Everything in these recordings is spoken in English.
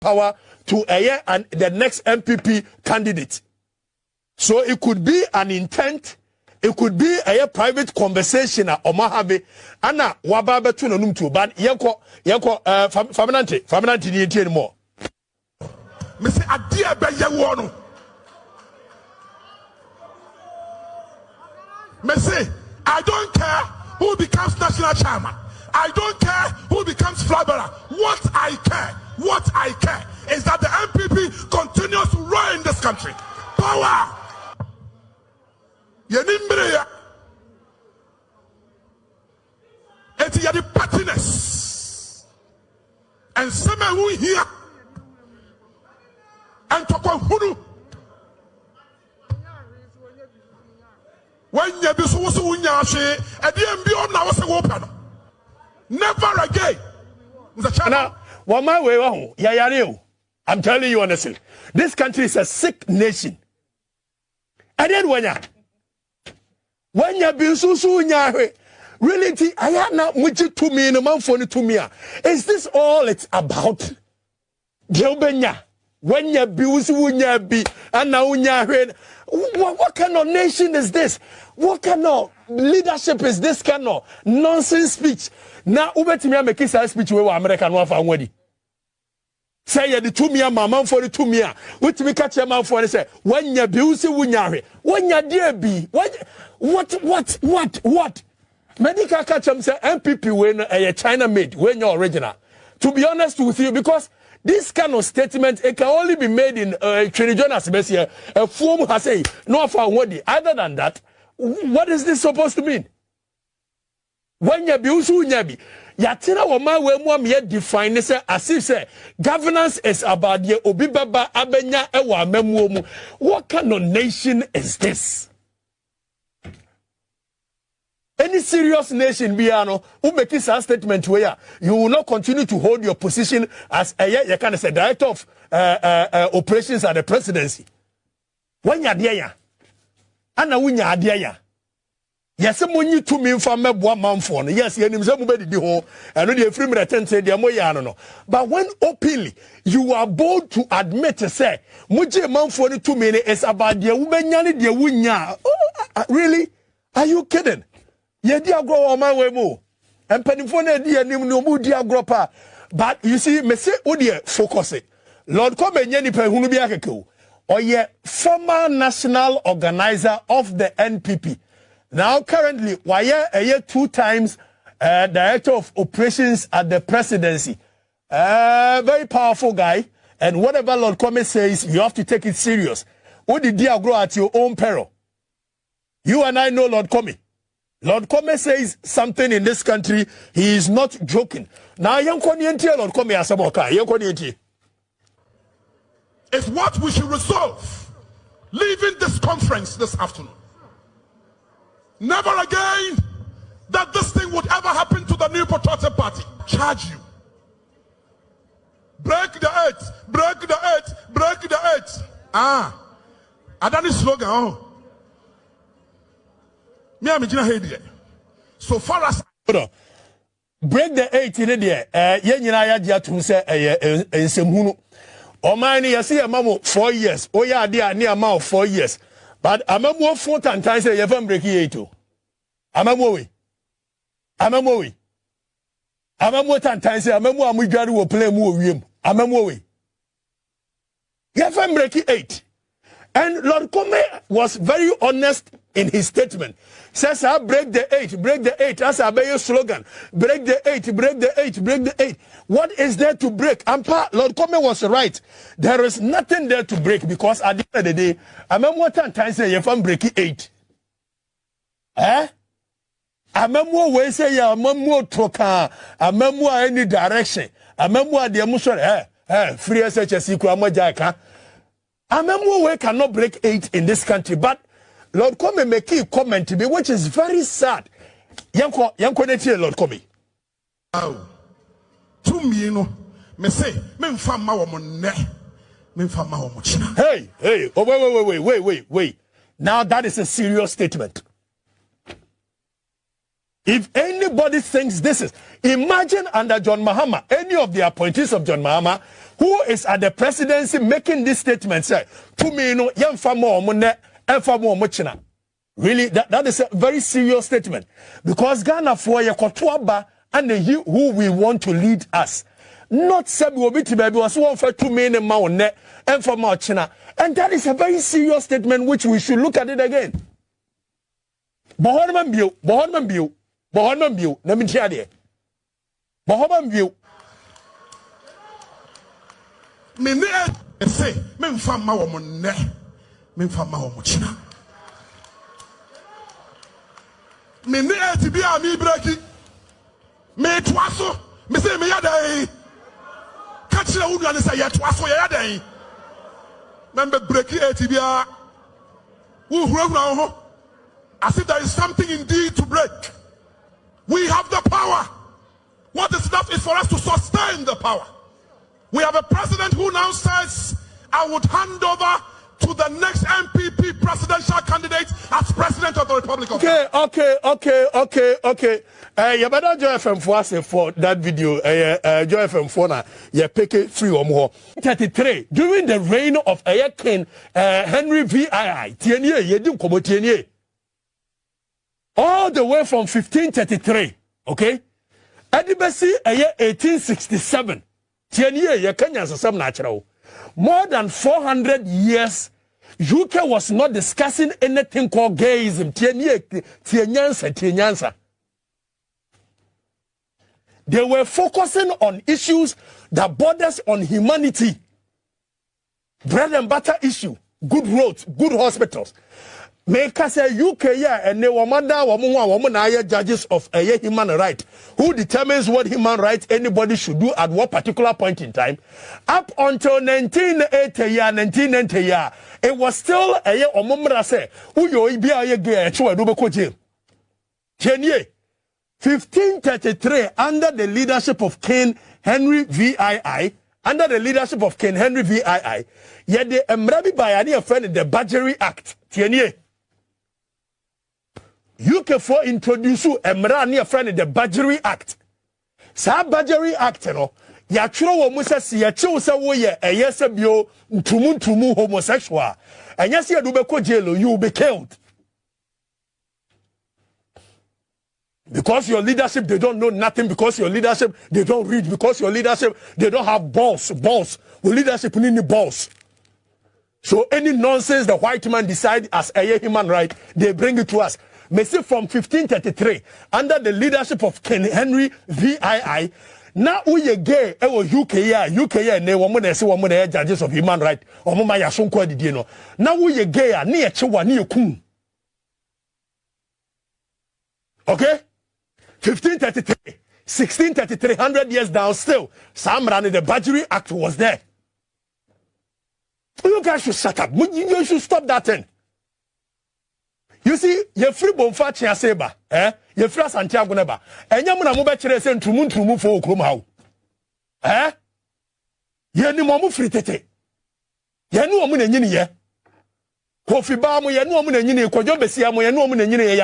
power to and the next MPP candidate. So it could be an intent, it could be a private conversation or mahabe. Anna wababe to no to but yanko faminante ni anymore. Me say adia be ye no. Me say I don't care who becomes national chairman. I don't care who becomes flag bearer. What I care is that the MPP continues to rule in this country. Power. Yenimbre. It's the pettiness. And some who here and talk on who. When you be so and the MBO now was open. Never again. Now, one my way, I'm telling you honestly, this country is a sick nation. And then when you be so really, I have not much to me in a month for to me. Is this all it's about? When you be and now what kind of nation is this? What kind of leadership is this kind of nonsense speech? Now, ubetimi make a speech where American one for one. Say the 2 million man for the 2 million. Which me catch a man for say when you abuse wunyare. When you dear be what? Medical catch him say MPP when a China made when you're original. To be honest with you, because this kind of statement it can only be made in Trinidad as a form has say no for one. Other than that, what is this supposed to mean? When you abuse unyabi, yatina wama we mu am define say as if say governance is about the obibaba abenya ewa memuomu. What kind of nation is this? Any serious nation biano who make this a statement where you will not continue to hold your position as you can say director of operations at the presidency. When you there, ana wunya adia. Yes, money to me from a one month phone. Yes, you need somebody the whole and only a free return say the moyano. But when openly you are bold to admit to say, Muji month for 2 minutes is about the woman the wunya. Really? Are you kidding? Ye dia grow on my way more. And penifone dia nim no mu dia grow pa. But you see, me say odie focus it. Lord Commey nyani pe hunu bi akeke. Oye former national organizer of the NPP. Now, currently, why a year 2 times director of operations at the presidency. Very powerful guy. And whatever Lord Commey says, you have to take it serious. What did you grow at your own peril? You and I know Lord Commey. Lord Commey says something in this country, he is not joking. Now, young Konienti, Lord Commey, Asaboka, young Konienti. It's what we should resolve leaving this conference this afternoon. Never again that this thing would ever happen to the New Patriotic Party. Charge you. Break the earth. Break the earth. Break the earth. Adani slogan. Oh. So far as break the 8 in there, Yenina Yadia to say in Semunu. O mine, you see a mammo 4 years. Oh, yeah, dear, near mouth 4 years. But I'm a more 4 times you haven't break it too. I'm a more 10 times I'm a more we will play more him. I'm a more you haven't break it 8. And Lord Commey was very honest in his statement. Says I break the 8. That's our slogan. Break the 8, break the 8, break the 8. What is there to break? And Lord Commey was right. There is nothing there to break because at the end of the day, I'm more times say you can break it 8. I'm more way say ya more troka, I'm more any direction. I'm more the emotion free SHS Kwamajaka. I'm more way cannot break 8 in this country, but Lord Commey make a comment to me, which is very sad. Yanko Lord Commey. Oh, to me, you know, me say, men fam ma woman ne, men fam ma woman. Hey, oh, wait. Now that is a serious statement. If anybody thinks this is, imagine under John Mahama, any of the appointees of John Mahama who is at the presidency making this statement say, to me, no, really, that is a very serious statement. Because Ghana for Yakotuaba and who we want to lead us. Not Sebi Obiti baby was one for 2 million maone and for China. And that is a very serious statement which we should look at it again. Bohorman view, let me tell you. Bohorman view. Me say, men from my woman, men from my woman China. Me to be a me breaking. Me twaso, me say me yada. Catch the wood and say yet twaso yada. Member breaking to be a who now. As if there is something indeed to break. We have the power. What is left is for us to sustain the power. We have a president who now says, I would hand over to the next MPP presidential candidate as president of the Republic of Ghana. Okay. You better Joy FM for that video. Joy FM for now. You pick it free or more. 33 during the reign of King Henry VII. Tienye, you do come tienye. All the way from 1533. Okay. Adibesi 1867. Tienye, you can answer some natural. More than 400 years, UK was not discussing anything called gayism. Tienyansa. They were focusing on issues that borders on humanity. Bread and butter issue. Good roads, good hospitals. Make us say UK and they were judges of a human right. Who determines what human rights anybody should do at what particular point in time? Up until 1990, it was still a year or moment say, who you be a gay, 1533, under the leadership of King Henry VII, yet the Emrabi Bayani friend the Badgery Act, Tienye. UK for introduce Emra near friend the Badgery Act. Sa Badgery Act, no, ya churo wo musa si ya chose woye a yes bio tumu homosexual. And yes, you do be jail, you will be killed. Because your leadership, they don't know nothing. Because your leadership, they don't read. Because your leadership, they don't have balls. With leadership, you need balls. So any nonsense the white man decide as a human right, they bring it to us. May say from 1533, under the leadership of King Henry VII, now we gay, UK, ne woman say woman judges of human right, or mama yasonko didino. Now we gay, near chewa, near kun. Okay? 1533, 1633, 100 years down still, Sam Rani, the Badgery Act was there. You guys should shut up. You should stop that thing. You see, you're free bonfa chia seba, you're free Santiago neba. And you're going to move say tumu for Oklahoma. You're no more free tete. You're no more than ye. Kofi Bamu, you're no more than ye. Kojo Besiamo, you're no more than ye.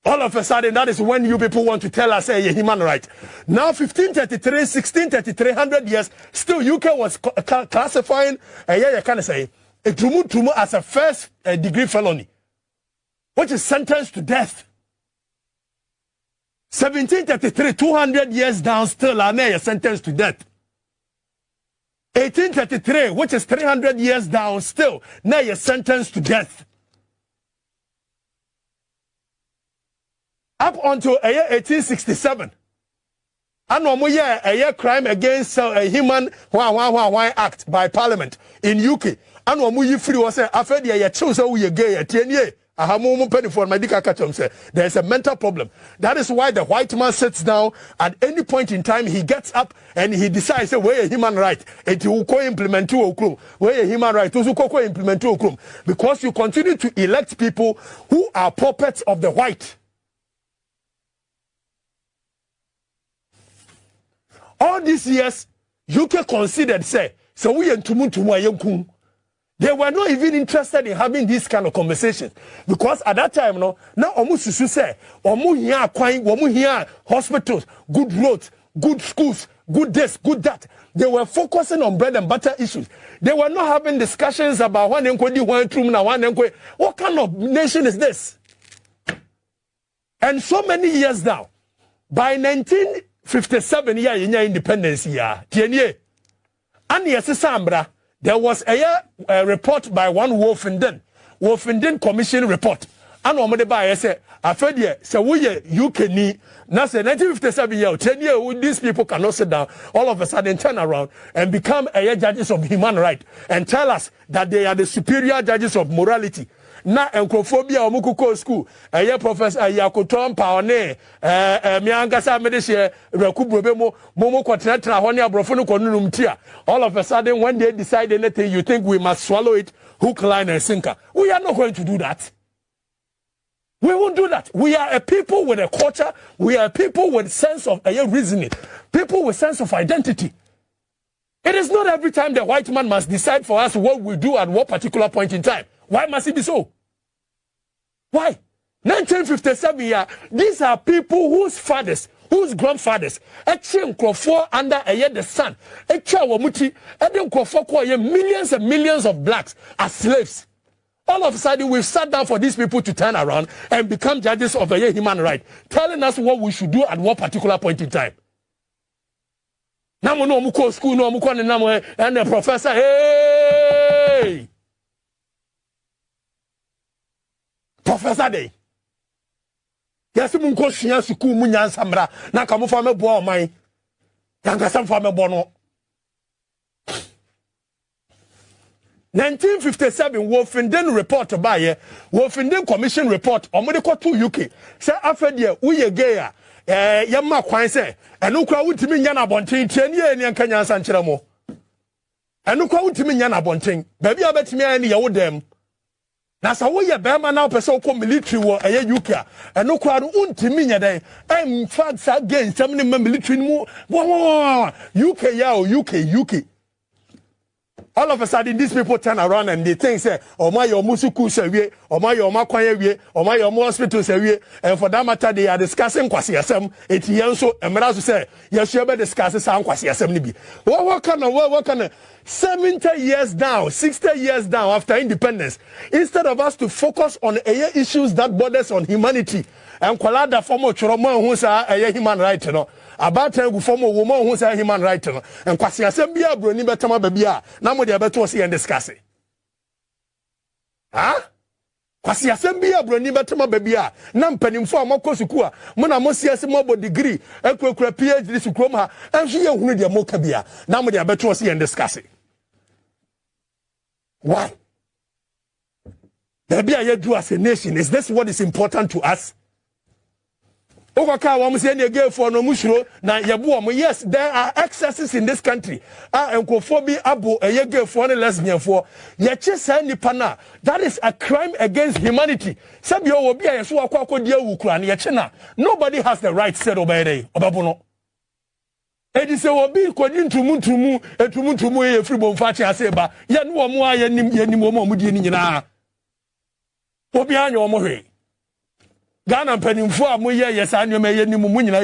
All of a sudden, that is when you people want to tell us a human right. Now, 1533, 1633, 100 years, still UK was classifying you can say a tumu as a first degree felony, which is sentenced to death. 1733, 200 years down, still are sentenced to death. 1833, which is 300 years down, still now you're sentenced to death. Up until 1867, and a year crime against a human act by Parliament in UK. And we free was after the year chose we gay 10 years. There's a mental problem. That is why the white man sits down at any point in time. He gets up and he decides where a human right and he will implement to Okrum. Where a human right to implement to Okrum. Because you continue to elect people who are puppets of the white. All these years, UK considered, so we and Tumu. They were not even interested in having this kind of conversations. Because at that time, now almost say, here hospitals, good roads, good schools, good this, good that. They were focusing on bread and butter issues. They were not having discussions about what kind of nation is this? And so many years now, by 1957 year in independence year, there was a report by one Wolfenden Commission report. And omode ba ye say afedie say we UK ni na say 1957 year 10 year these people cannot sit down all of a sudden turn around and become judges of human right and tell us that they are the superior judges of morality. Na enkophobia omukuko school professor Yakoton Paone me angasa me de hye rekubrobe mo kwotenatra ho ne abrofo no konunum tia. All of a sudden when they decide anything you think we must swallow it hook, line and sinker. We are not going to do that. We won't do that. We are a people with a culture. We are a people with sense of reasoning. People with sense of identity. It is not every time the white man must decide for us what we do at what particular point in time. Why must it be so? Why? 1957 year, these are people whose fathers, whose grandfathers, under the sun, millions and millions of blacks as slaves. All of a sudden, we've sat down for these people to turn around and become judges of a human right, telling us what we should do at what particular point in time. Now, no muko school, no muko and the professor, hey, Professor Day. Yes, muko shia suku munyan samra na kamu fame bo omai. Yanka sam fame bono. 1957 Wolfenden report by Wolfenden Commission report omode ko to UK say afedie uye gay yamma kwan say enu kwa wutimi nya na bonten tiani eni anka nyansa nkyere mo enu kwa wutimi nya na bonten ba bia betimi ani ye wodam na sa wo ye bema na opese ko military wo UK enu kwa ru untimi nya den in fact sa against some ni military mu UK ya o UK. All of a sudden, these people turn around and they think, say, oh my, your musuku sewe, oh my, your makwanye we, oh my, your hospital sewe, and for that matter, they are discussing kwasiyasem. Etiyanso, emirazu say, yes, you be discussing some kwasiyasem nibi. What kind of 70 years down, 60 years down after independence, instead of us to focus on issues that borders on humanity, and kwalada formo choromo who say human right, you know. About time former woman who say human right and kwasi asembia broni betama babia na mo de beto see and discuss it. Kwasi asembia broni betama babia na mpanimfo amako suku a mo na mo siase mo bo degree ekura PhD suku ma enso ye hunu de mo ka bia na mo de beto see and discuss it. Why? Babia ye do as a nation, is this what is important to us? Yes, there are excesses in this country. That is a crime against humanity. Nobody has the right to say obey. Edi se obi kwadi ntumu e free bomfachi aseba ye no omo ayenim omo omudi ni nyina obi anyo omo hwe Ghana mpanimfo a mo ye yesa anwema yenimu mu nyina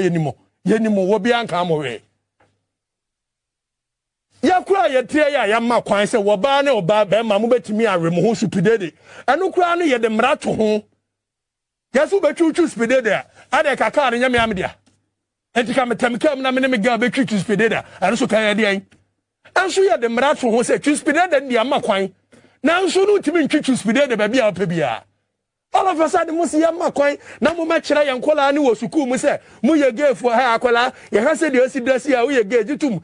yenimu wo bia nka mo hwe yakura ye tie ya yamma kwan se wo ba na oba be ma mo betimi awe mo ho supidede anu kura no ye de mrato ho yesu betwuchu supidede ade kaka ne nyame amdia entika metamkam na me ga betwuchu supidede anu so kan ye de an anso ye de mrato ho se supidede ndi amma kwan na anso no timi ntwuchu supidede ba bia opebia. All of a sudden, Musi Yamakoi, Namumachra Yankola, and was Suku, Musa, Muya gave for her Akola, Yahasa de Osidasia, we gave it to him.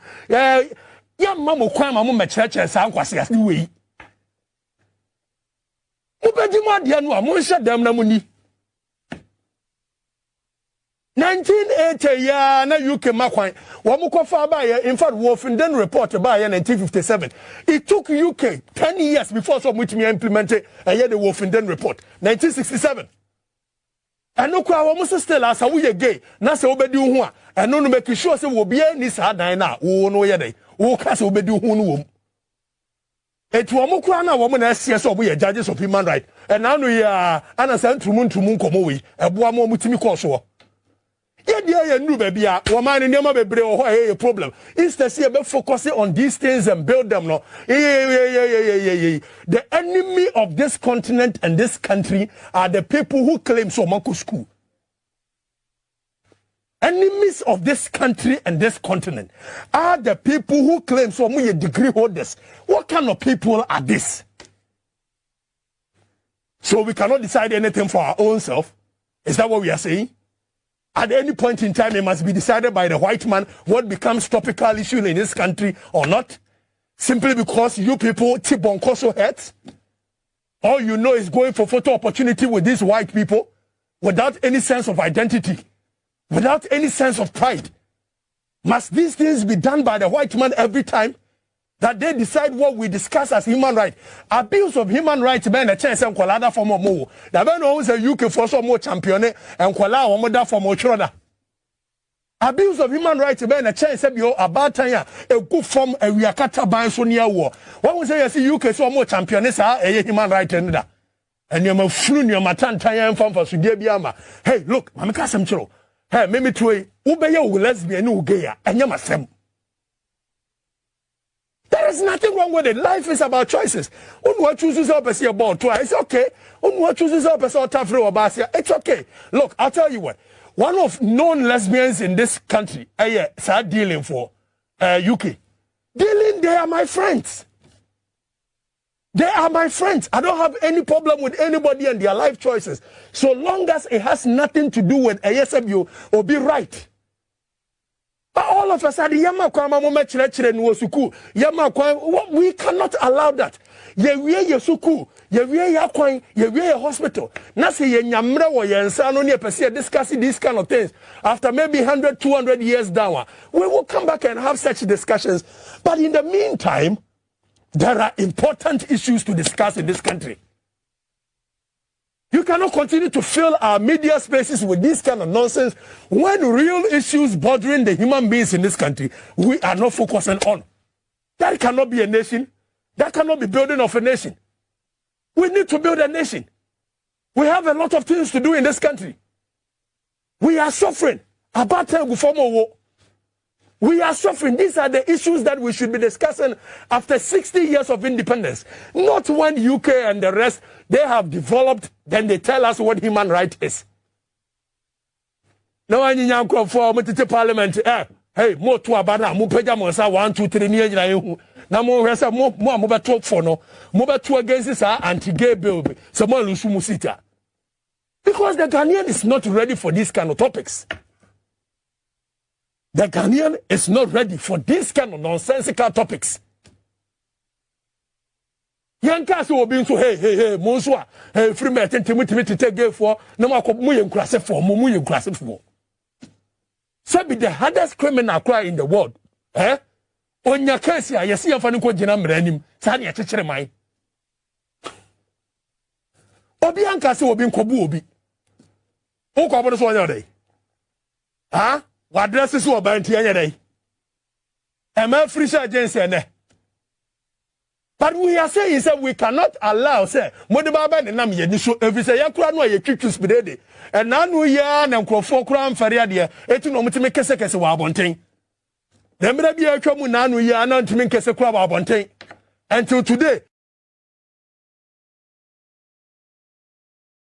Young Mamma Kwama Mumachach and Sanquasias, the way. Mubadima Dianwa, Musa Damnamuni. 1980 na UK Makwai wamuko fa ba in fact Wolfenden report by 1957 it took UK 10 years before some which me implemented the Wolfenden report 1967 and no kwa wamuso still as we gay na se obedi hu a eno no make sure say wo bia ni sa dan na wo no ye dai wo ka se obedi hu no wom etu wamukura na womo na asie so obo ye judges of human right and now no ya ana san tumu nkomo we eboa mo mutimi koso Yeah, new baby. Woman never be brave or a problem. Instead, see about focusing on these things and build them. No, the enemy of this continent and this country are the people who claim so much school. Enemies of this country and this continent are the people who claim so many degree holders. What kind of people are this? So we cannot decide anything for our own self. Is that what we are saying? At any point in time, it must be decided by the white man what becomes topical issue in this country or not. Simply because you people tip on Koso heads. All you know is going for photo opportunity with these white people without any sense of identity. Without any sense of pride. Must these things be done by the white man every time that they decide what we discuss as human rights? Abuse of human rights ben a chance and kwalada for more. The ben always a UK for some more champion and kwala or more for more chroda. Abuse of human rights ben a chance of your about time a good form a Okatakyie ban near war. What we say as UK so more champions are a human right tender. And you're flu your matan time from for Sudia. Hey, look, I'm a custom chiro. Hey, maybe to a Ubaya lesbian who gay and you're my son. There is nothing wrong with it. Life is about choices. What chooses up as your ball twice, it's okay. What chooses up as Otafro or Basia, it's okay. Look, I'll tell you what. One of known lesbians in this country, start dealing for UK. Dealing, they are my friends. They are my friends. I don't have any problem with anybody and their life choices. So long as it has nothing to do with ASMU or be right. But all of a sudden, we cannot allow that. Ye suku, ye hospital. Nasi ye nyamre wo ye nsano ni pese discussing these kind of things. After maybe 100, 200 years down, we will come back and have such discussions. But in the meantime, there are important issues to discuss in this country. You cannot continue to fill our media spaces with this kind of nonsense when real issues bothering the human beings in this country we are not focusing on. That cannot be a nation. That cannot be building of a nation. We need to build a nation. We have a lot of things to do in this country. We are suffering. About time before war. We are suffering. These are the issues that we should be discussing after 60 years of independence. Not when UK and the rest, they have developed, then they tell us what human right is. No one in for parliament. Hey, more to abana, mupeja monsa 1, 2, 3 years. Now more mobile talk for no, mobile to against this anti-gay bill. Someone lose musita. Because the Ghanaian is not ready for these kind of topics. The Ghanaian is not ready for these kind of nonsensical topics. Young Castle will be so hey, Monsua, hey, free me to take gay for no more muyen class for muyen class for. So be the hardest criminal crime in the world. On your case, you see a funny question, Renim, Sanya Chichere Mai. Obian Castle will be Kobubi. Who covered us one day? What dresses were buying today? Am I free agency? But we are saying that we cannot allow, say, Modibaba and Namie, so if you say, Yakuano, you keep to speed, and now we are and for crown Fariadia, et no to make a second wabonting. Then there be a common now we are not to make a crab wabonting. Until today,